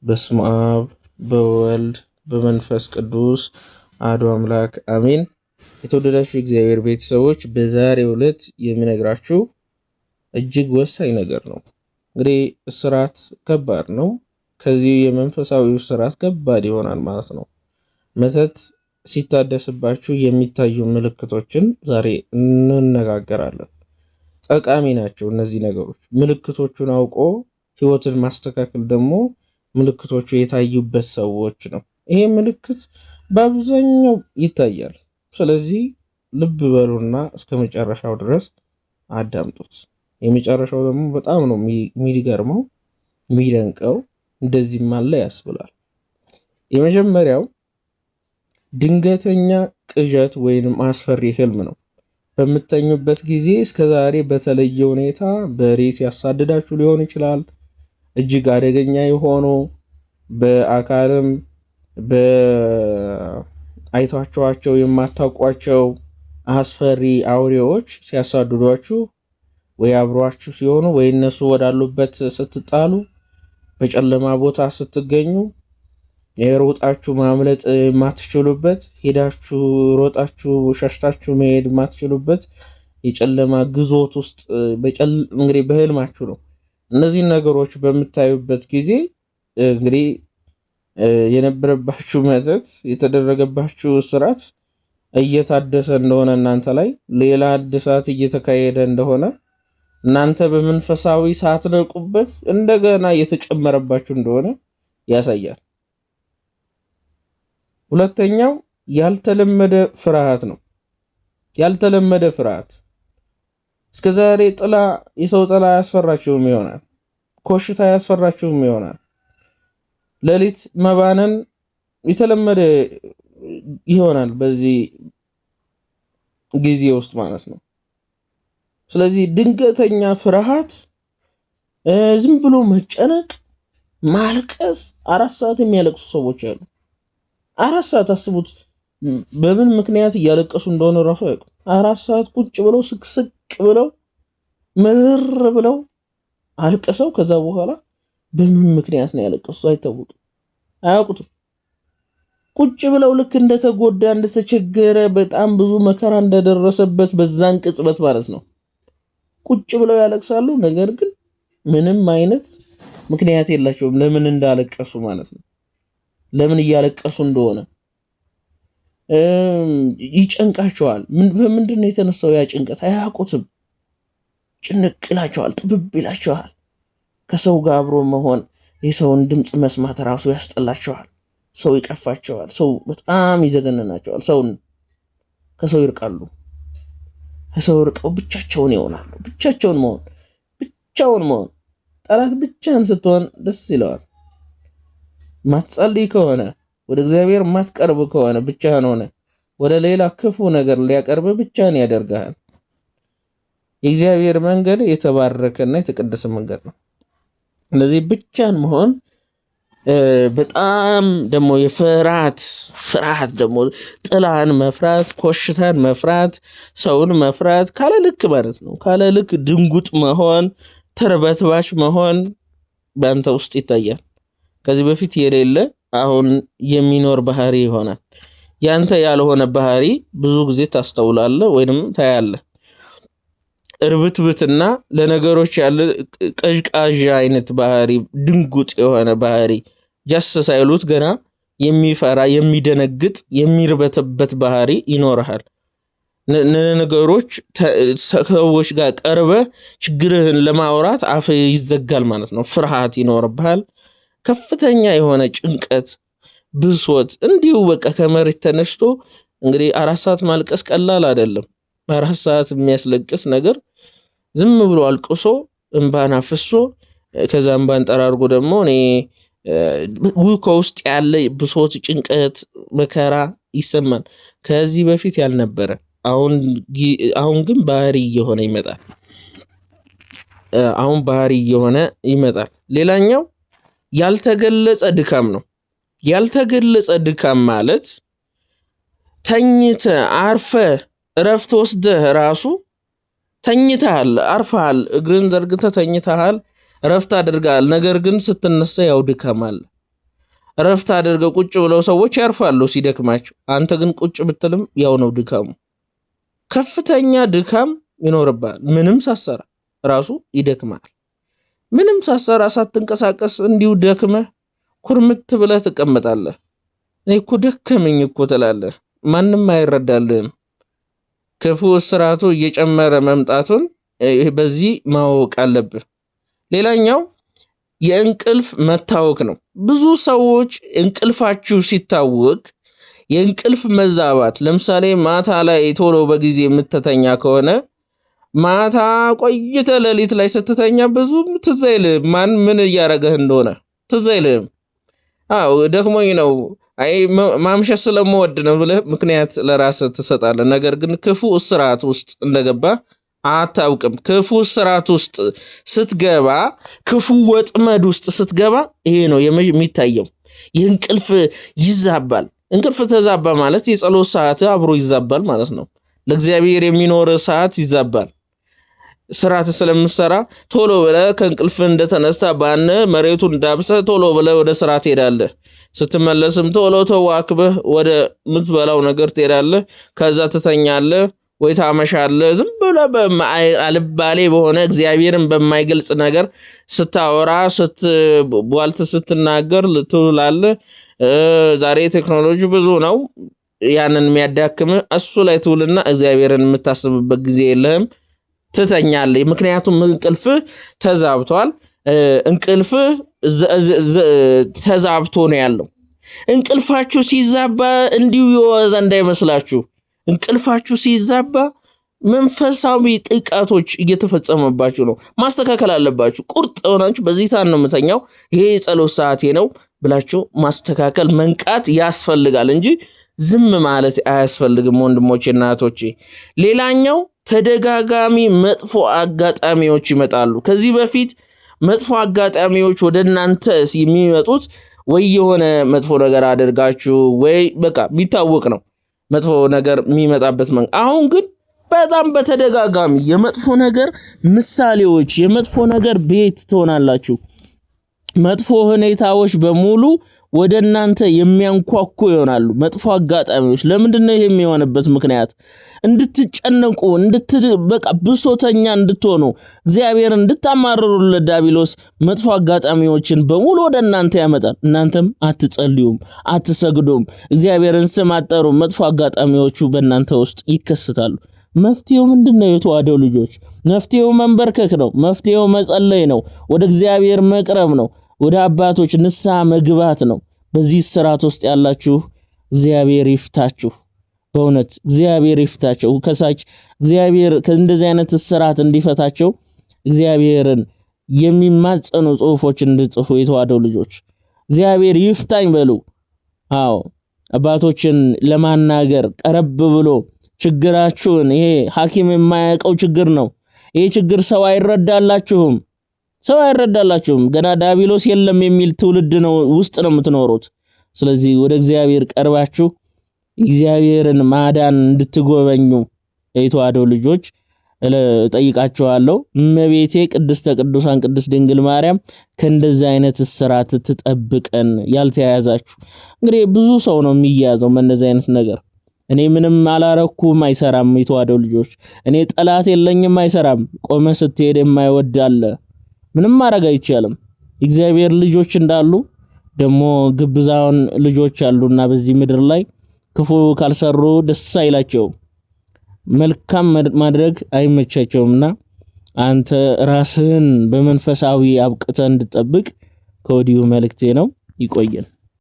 በስመ አብ በወልድ በመንፈስ ቅዱስ አሐዱ አምላክ አሜን። የተወደዳችሁ እግዚአብሔር ቤተሰቦች በዛሬው ዕለት የምነግራችሁ እጅግ ወሳኝ ነገር ነው። እንግዲህ እስራት ከባድ ነው። ከዚህ የመንፈሳዊ እስራት ከባድ ይሆናል ማለት ነው። መተት ሲታደስባችሁ የሚታዩ ምልክቶችን ዛሬ እንነጋገራለን። ጠቃሚ ናቸው እነዚህ ነገሮች። ምልክቶቹን አውቆ ህይወትን ማስተካከል ደግሞ ምልክቶቹ የታዩበት ሰዎች ነው። ይሄ ምልክት በአብዛኛው ይታያል። ስለዚህ ልብ በሉና እስከ መጨረሻው ድረስ አዳምጡት። የመጨረሻው ደግሞ በጣም ነው የሚገርመው የሚደንቀው፣ እንደዚህም አለ ያስብላል። የመጀመሪያው ድንገተኛ ቅዠት ወይንም አስፈሪ ህልም ነው። በምትተኙበት ጊዜ እስከዛሬ በተለየ ሁኔታ በሬ ሲያሳድዳችሁ ሊሆን ይችላል። እጅግ አደገኛ የሆኑ በአካልም በአይታችኋቸው የማታውቋቸው አስፈሪ አውሬዎች ሲያሳድዷችሁ ወይ አብሯችሁ ሲሆኑ ወይ እነሱ ወዳሉበት ስትጣሉ በጨለማ ቦታ ስትገኙ የሮጣችሁ ማምለጥ የማትችሉበት ሄዳችሁ ሮጣችሁ ሸሽታችሁ መሄድ የማትችሉበት የጨለማ ግዞት ውስጥ እንግዲህ በህልማችሁ ነው። እነዚህ ነገሮች በምታዩበት ጊዜ እንግዲህ የነበረባችሁ መተት የተደረገባችሁ ስራት እየታደሰ እንደሆነ እናንተ ላይ ሌላ እድሳት እየተካሄደ እንደሆነ እናንተ በመንፈሳዊ ሳትነቁበት እንደገና እየተጨመረባችሁ እንደሆነ ያሳያል። ሁለተኛው ያልተለመደ ፍርሃት ነው። ያልተለመደ ፍርሃት እስከዛሬ የሰው ጥላ ያስፈራችሁም ይሆናል። ኮሽታ ያስፈራችሁም ይሆናል። ሌሊት መባነን የተለመደ ይሆናል በዚህ ጊዜ ውስጥ ማለት ነው። ስለዚህ ድንገተኛ ፍርሃት፣ ዝም ብሎ መጨነቅ፣ ማልቀስ፣ 4 ሰዓት የሚያለቅሱ ሰዎች አሉ። 4 ሰዓት አስቡት፣ በምን ምክንያት እያለቀሱ እንደሆነ ራሱ አያውቁም። 4 ሰዓት ቁጭ ብለው ስቅስቅ ብለው ምርር ብለው አልቀሰው ከዛ በኋላ በምን ምክንያት ነው ያለቀሱት አይታወቅም፣ አያውቁትም። ቁጭ ብለው ልክ እንደተጎዳ እንደተቸገረ በጣም ብዙ መከራ እንደደረሰበት በዛን ቅጽበት ማለት ነው ቁጭ ብለው ያለቅሳሉ። ነገር ግን ምንም አይነት ምክንያት የላቸውም ለምን እንዳለቀሱ ማለት ነው፣ ለምን እያለቀሱ እንደሆነ ይጨንቃቸዋል። በምንድን ነው የተነሳው ያ ጭንቀት አያውቁትም። ጭንቅ ይላቸዋል፣ ጥብብ ይላቸዋል። ከሰው ጋር አብሮ መሆን፣ የሰውን ድምጽ መስማት ራሱ ያስጠላቸዋል። ሰው ይቀፋቸዋል፣ ሰው በጣም ይዘገነናቸዋል። ከሰው ይርቃሉ። ከሰው ርቀው ብቻቸውን ይሆናሉ። ብቻቸውን መሆን ጠላት ብቻህን ስትሆን ደስ ይለዋል። ማትጸልይ ከሆነ ወደ እግዚአብሔር ማትቀርብ ከሆነ ብቻህን ሆነ ወደ ሌላ ክፉ ነገር ሊያቀርብ ብቻህን ያደርጋል። የእግዚአብሔር መንገድ የተባረከና የተቀደሰ መንገድ ነው። ስለዚህ ብቻህን መሆን በጣም ደግሞ ፍርሃት ደግሞ ጥላን መፍራት፣ ኮሽታን መፍራት፣ ሰውን መፍራት ካለ ልክ ማለት ነው። ካለ ልክ ድንጉጥ መሆን፣ ተርበትባሽ መሆን በአንተ ውስጥ ይታያል። ከዚህ በፊት የሌለ አሁን የሚኖር ባህሪ ይሆናል። ያንተ ያልሆነ ባህሪ ብዙ ጊዜ ታስተውላለህ ወይንም ታያለህ። እርብትብትና ለነገሮች ያለ ቀዥቃዣ አይነት ባህሪ፣ ድንጉጥ የሆነ ባህሪ፣ ጃስ ሳይሉት ገና የሚፈራ የሚደነግጥ የሚርበተበት ባህሪ ይኖርሃል። ነገሮች ሰዎች ጋር ቀርበ ችግርህን ለማውራት አፍ ይዘጋል ማለት ነው። ፍርሃት ይኖርብሃል። ከፍተኛ የሆነ ጭንቀት፣ ብሶት እንዲሁ በቃ ከመሬት ተነስቶ እንግዲህ 4 ሰዓት ማልቀስ ቀላል አይደለም። 4 ሰዓት የሚያስለቅስ ነገር ዝም ብሎ አልቅሶ እንባን አፍሶ ከዛ እንባን ጠራርጎ ደግሞ ከውስጥ ያለ ብሶት፣ ጭንቀት፣ መከራ ይሰማል ከዚህ በፊት ያልነበረ። አሁን ግን ባህሪ እየሆነ ይመጣል። ሌላኛው ያልተገለጸ ድካም ነው። ያልተገለጸ ድካም ማለት ተኝተህ አርፈህ እረፍት ወስደህ ራሱ ተኝተሃል፣ አርፈሃል፣ እግርን ዘርግተህ ተኝተሃል፣ እረፍት አድርጋል። ነገር ግን ስትነሳ ያው ድካም አለ። ረፍት አድርገው ቁጭ ብለው ሰዎች ያርፋሉ ሲደክማቸው። አንተ ግን ቁጭ ብትልም ያው ነው ድካሙ። ከፍተኛ ድካም ይኖርባል። ምንም ሳሰራ ራሱ ይደክማል። ምንም ሳሰራ ሳትንቀሳቀስ እንዲሁ ደክመህ ኩርምት ብለህ ትቀመጣለህ። እኔ እኮ ደከመኝ እኮ ትላለህ። ማንም አይረዳልህም። ክፉ እስራቱ እየጨመረ መምጣቱን በዚህ ማወቅ አለብህ። ሌላኛው የእንቅልፍ መታወክ ነው። ብዙ ሰዎች እንቅልፋችሁ ሲታወክ የእንቅልፍ መዛባት፣ ለምሳሌ ማታ ላይ ቶሎ በጊዜ የምትተኛ ከሆነ ማታ ቆይተ ሌሊት ላይ ስትተኛ ብዙ ትዝ አይልም ማን ምን እያረገህ እንደሆነ ትዝ አይልም። አዎ ደክሞኝ ነው ማምሸት ስለምወድ ነው ብለህ ምክንያት ለራስህ ትሰጣለህ። ነገር ግን ክፉ እስራት ውስጥ እንደገባ አታውቅም። ክፉ እስራት ውስጥ ስትገባ፣ ክፉ ወጥመድ ውስጥ ስትገባ ይሄ ነው የሚታየው። የእንቅልፍ ይዛባል። እንቅልፍ ተዛባ ማለት የጸሎት ሰዓት አብሮ ይዛባል ማለት ነው። ለእግዚአብሔር የሚኖር ሰዓት ይዛባል። ስራት ስለምሰራ ቶሎ ብለህ ከእንቅልፍ እንደተነሳ ባነ መሬቱን ዳብሰህ ቶሎ ብለህ ወደ ስራ ትሄዳለህ። ስትመለስም ቶሎ ተዋክበህ ወደ ምትበላው ነገር ትሄዳለህ። ከዛ ትተኛለህ ወይ ታመሻለህ። ዝም ብለህ አልባሌ በሆነ እግዚአብሔርን በማይገልጽ ነገር ስታወራ ስትቧልት ስትናገር ትውላለህ። ዛሬ ቴክኖሎጂ ብዙ ነው ያንን የሚያዳክም እሱ ላይ ትውልና እግዚአብሔርን የምታስብበት ጊዜ የለህም። ትተኛለህ። ምክንያቱም እንቅልፍ ተዛብቷል። እንቅልፍ ተዛብቶ ነው ያለው። እንቅልፋችሁ ሲዛባ እንዲሁ የዋዛ እንዳይመስላችሁ። እንቅልፋችሁ ሲዛባ መንፈሳዊ ጥቃቶች እየተፈጸመባችሁ ነው። ማስተካከል አለባችሁ። ቁርጥ ሆናችሁ በዚህ ሰዓት ነው የምተኛው፣ ይሄ የጸሎት ሰዓቴ ነው ብላችሁ ማስተካከል መንቃት ያስፈልጋል እንጂ ዝም ማለት አያስፈልግም ወንድሞቼና እህቶቼ። ሌላኛው ተደጋጋሚ መጥፎ አጋጣሚዎች ይመጣሉ። ከዚህ በፊት መጥፎ አጋጣሚዎች ወደናንተ የሚመጡት ወይ የሆነ መጥፎ ነገር አድርጋችሁ ወይ በቃ ቢታወቅ ነው መጥፎ ነገር የሚመጣበት አሁን ግን በጣም በተደጋጋሚ የመጥፎ ነገር ምሳሌዎች፣ የመጥፎ ነገር ቤት ትሆናላችሁ። መጥፎ ሁኔታዎች በሙሉ ወደናንተ የሚያንኳኩ ይሆናሉ። መጥፎ አጋጣሚዎች። ለምንድነው ይሄ የሚሆንበት ምክንያት? እንድትጨነቁ በቃ ብሶተኛ እንድትሆኑ እግዚአብሔር እንድታማርሩ ለዳቢሎስ መጥፎ አጋጣሚዎችን በሙሉ ወደናንተ ያመጣል። እናንተም አትጸልዩም፣ አትሰግዱም፣ እግዚአብሔርን ስም አትጠሩም። መጥፎ አጋጣሚዎቹ በእናንተ ውስጥ ይከሰታሉ። መፍትሄው ምንድነው? የተዋደው ልጆች መፍትሄው መንበርከክ ነው። መፍትሄው መጸለይ ነው። ወደ እግዚአብሔር መቅረብ ነው። ወደ አባቶች ንስሐ መግባት ነው። በዚህ ስራት ውስጥ ያላችሁ እግዚአብሔር ይፍታችሁ። በእውነት እግዚአብሔር ይፍታቸው። ከሳች እግዚአብሔር ከእንደዚህ አይነት ስራት እንዲፈታቸው እግዚአብሔርን የሚማጸኑ ጽሁፎችን እንድጽፉ የተዋደው ልጆች እግዚአብሔር ይፍታኝ በሉ። አዎ አባቶችን ለማናገር ቀረብ ብሎ ችግራችሁን፣ ይሄ ሐኪም የማያውቀው ችግር ነው። ይሄ ችግር ሰው አይረዳላችሁም። ገና ዳቢሎስ የለም የሚል ትውልድ ነው ውስጥ ነው የምትኖሩት። ስለዚህ ወደ እግዚአብሔር ቀርባችሁ እግዚአብሔርን ማዳን እንድትጎበኙ የተዋደው ልጆች ጠይቃችኋለሁ። እመቤቴ ቅድስተ ቅዱሳን ቅድስት ድንግል ማርያም ከእንደዚህ አይነት እስራት ትጠብቀን። ያልተያያዛችሁ እንግዲህ ብዙ ሰው ነው የሚያዘው በእንደዚህ አይነት ነገር። እኔ ምንም አላረኩም አይሰራም። የተዋደው ልጆች እኔ ጠላት የለኝም አይሰራም። ቆመ ስትሄድ የማይወዳለ ምንም ማድረግ አይቻልም። እግዚአብሔር ልጆች እንዳሉ ደግሞ ግብዛውን ልጆች አሉና በዚህ ምድር ላይ ክፉ ካልሰሩ ደስ አይላቸው፣ መልካም ማድረግ አይመቻቸውምና አንተ ራስህን በመንፈሳዊ አብቅተህ እንድትጠብቅ ከወዲሁ መልእክቴ ነው። ይቆየን።